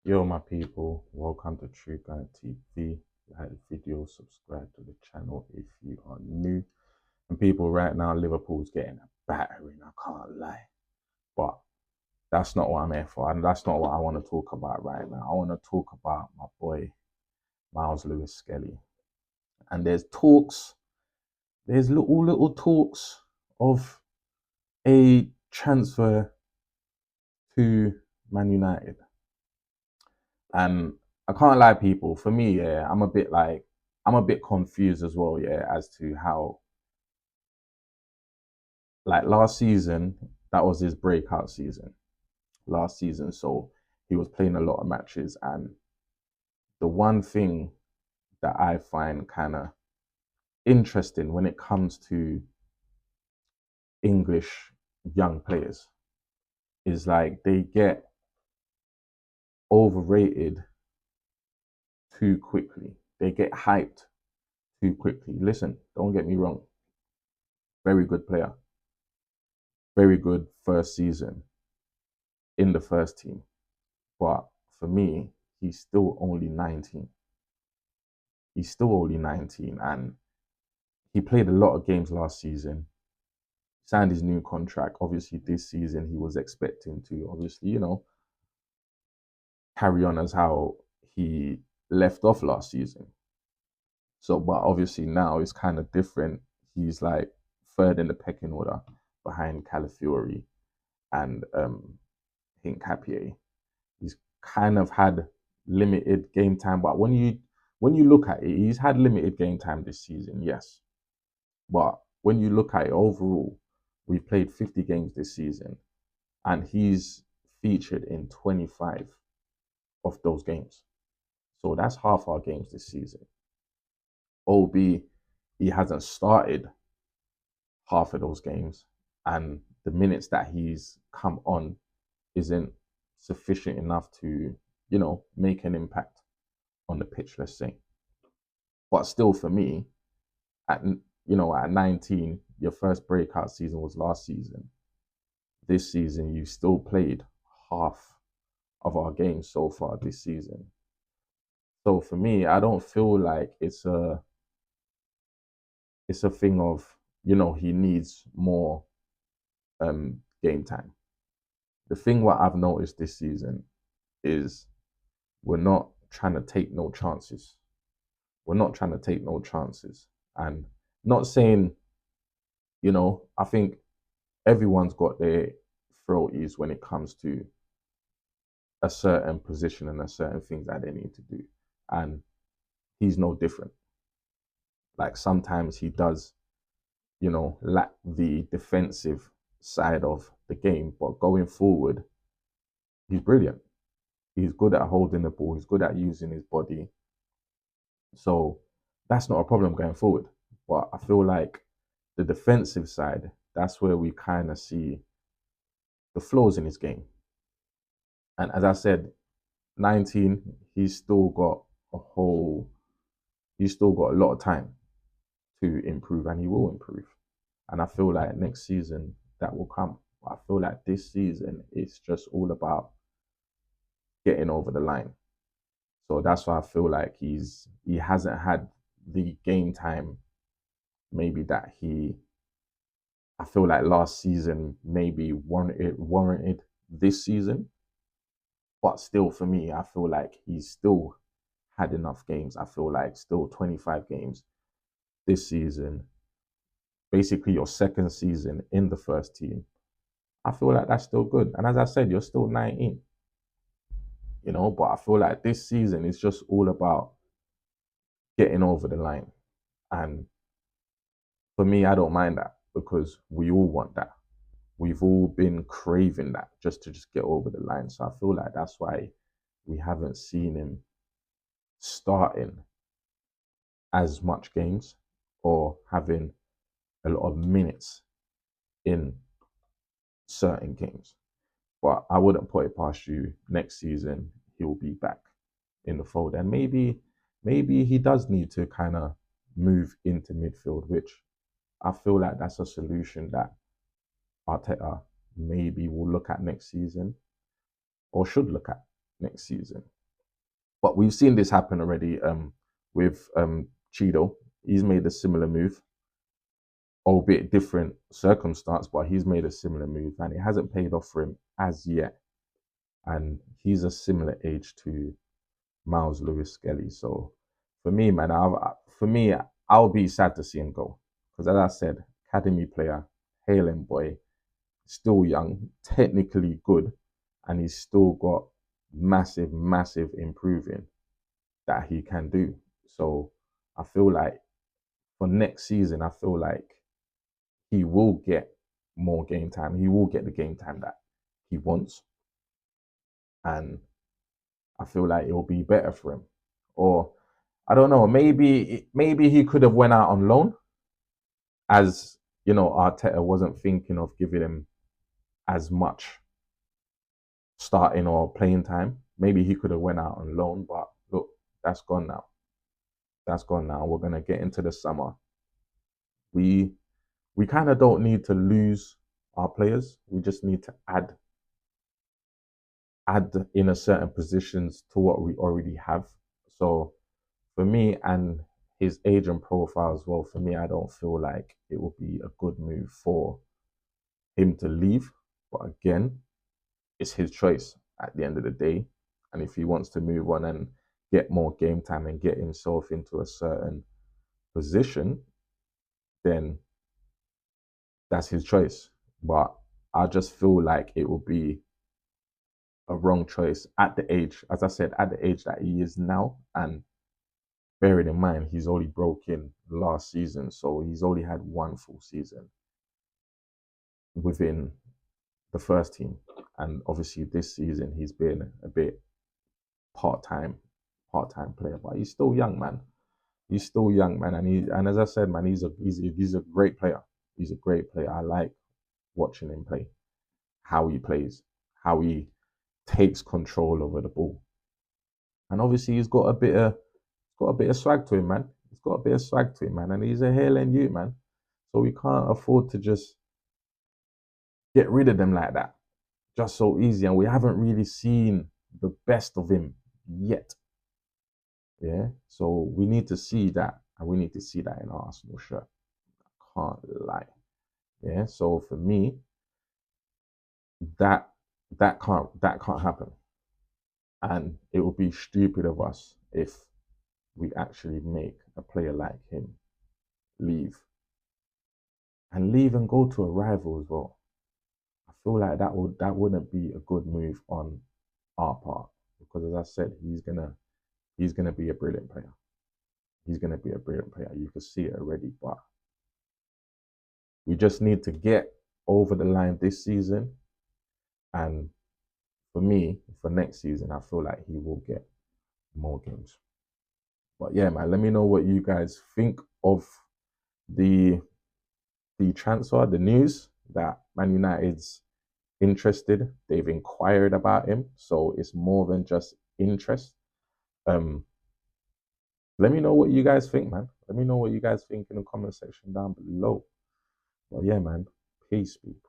Yo, my people, welcome to True Guy TV. Like the video, subscribe to the channel if you are new. And people, right now, Liverpool's getting a battering, I can't lie. But that's not what I'm here for. And that's not what I want to talk about right now. I want to talk about my boy, Myles-Lewis Skelly. And there's little talks of a transfer to Man United. And I can't lie, people. For me, yeah, I'm a bit confused as well, yeah, as to how like last season that was his breakout season. Last season, so he was playing a lot of matches, and the one thing that I find kind of interesting when it comes to English young players is like they get overrated too quickly. They get hyped too quickly. Listen, don't get me wrong. Very good player. Very good first season in the first team. But for me, he's still only 19. He's still only 19. And he played a lot of games last season, signed his new contract. Obviously, this season he was expecting to, obviously, carry on as how he left off last season. So, but obviously now it's kind of different. He's like third in the pecking order behind Calafiori and Hincapié. He's kind of had limited game time, but when you look at it, he's had limited game time this season, yes. But when you look at it overall, we've played 50 games this season, and he's featured in 25 of those games. So that's half our games this season. OB, he hasn't started half of those games, and the minutes that he's come on isn't sufficient enough to, make an impact on the pitch, let's say. But still, for me, at 19, your first breakout season was last season. This season, you still played half of our games so far this season. So for me, I don't feel like it's a thing of he needs more game time. The thing what I've noticed this season is we're not trying to take no chances. We're not trying to take no chances. And not saying, I think everyone's got their throaties when it comes to a certain position and a certain things that they need to do. And he's no different. Like sometimes he does, lack the defensive side of the game, but going forward, he's brilliant. He's good at holding the ball, he's good at using his body. So that's not a problem going forward. But I feel like the defensive side, that's where we kind of see the flaws in his game. And as I said, 19, he's still got a lot of time to improve, and he will improve. And I feel like next season that will come. I feel like this season it's just all about getting over the line. So that's why I feel like he hasn't had the game time maybe that I feel like last season maybe warranted this season. But still, for me, I feel like he's still had enough games. I feel like still 25 games this season, basically your second season in the first team. I feel like that's still good. And as I said, you're still 19, but I feel like this season is just all about getting over the line. And for me, I don't mind that because we all want that. We've all been craving that just get over the line. So I feel like that's why we haven't seen him starting as much games or having a lot of minutes in certain games. But I wouldn't put it past you. Next season, he'll be back in the fold. And maybe he does need to kind of move into midfield, which I feel like that's a solution that Arteta maybe will look at next season or should look at next season. But we've seen this happen already with Cheeto. He's made a similar move, albeit different circumstance, but he's made a similar move and it hasn't paid off for him as yet. And he's a similar age to Myles-Lewis Skelly. So for me, man, I'll be sad to see him go. Because as I said, academy player, Hale boy, still young, technically good, and he's still got massive, massive improving that he can do. So I feel like for next season, I feel like he will get more game time. He will get the game time that he wants. And I feel like it'll be better for him. Or I don't know, maybe he could have went out on loan as Arteta wasn't thinking of giving him as much starting or playing time. Maybe he could have went out on loan, but look, that's gone now. That's gone now. We're gonna get into the summer. We we kind of don't need to lose our players. We just need to add in a certain positions to what we already have. So for me and his age and profile as well, for me, I don't feel like it would be a good move for him to leave. But again, it's his choice at the end of the day. And if he wants to move on and get more game time and get himself into a certain position, then that's his choice. But I just feel like it will be a wrong choice at the age, as I said, at the age that he is now. And bearing in mind, he's only broke in last season. So he's only had one full season within the first team. And obviously this season he's been a bit part-time, part-time player, but he's still young, man. He's still young, man. And as I said, man, he's a great player. He's a great player. I like watching him play, how he plays, how he takes control over the ball. And obviously he's got a bit of swag to him, man. He's got a bit of swag to him, man. And he's a Hale youth, man. So we can't afford to just get rid of them like that. Just so easy. And we haven't really seen the best of him yet. Yeah. So we need to see that. And we need to see that in our Arsenal shirt. Can't lie. Yeah. So for me, that that can't happen. And it would be stupid of us if we actually make a player like him leave and leave and go to a rival as well. I feel like that wouldn't be a good move on our part because, as I said, he's gonna be a brilliant player. He's gonna be a brilliant player. You can see it already, but we just need to get over the line this season. And for me, for next season, I feel like he will get more games. But yeah, man, let me know what you guys think of the the transfer, the news that Man United's interested. They've inquired about him, so it's more than just interest. Um, let me know what you guys think, man. Let me know what you guys think in the comment section down below. But yeah, man, peace, people.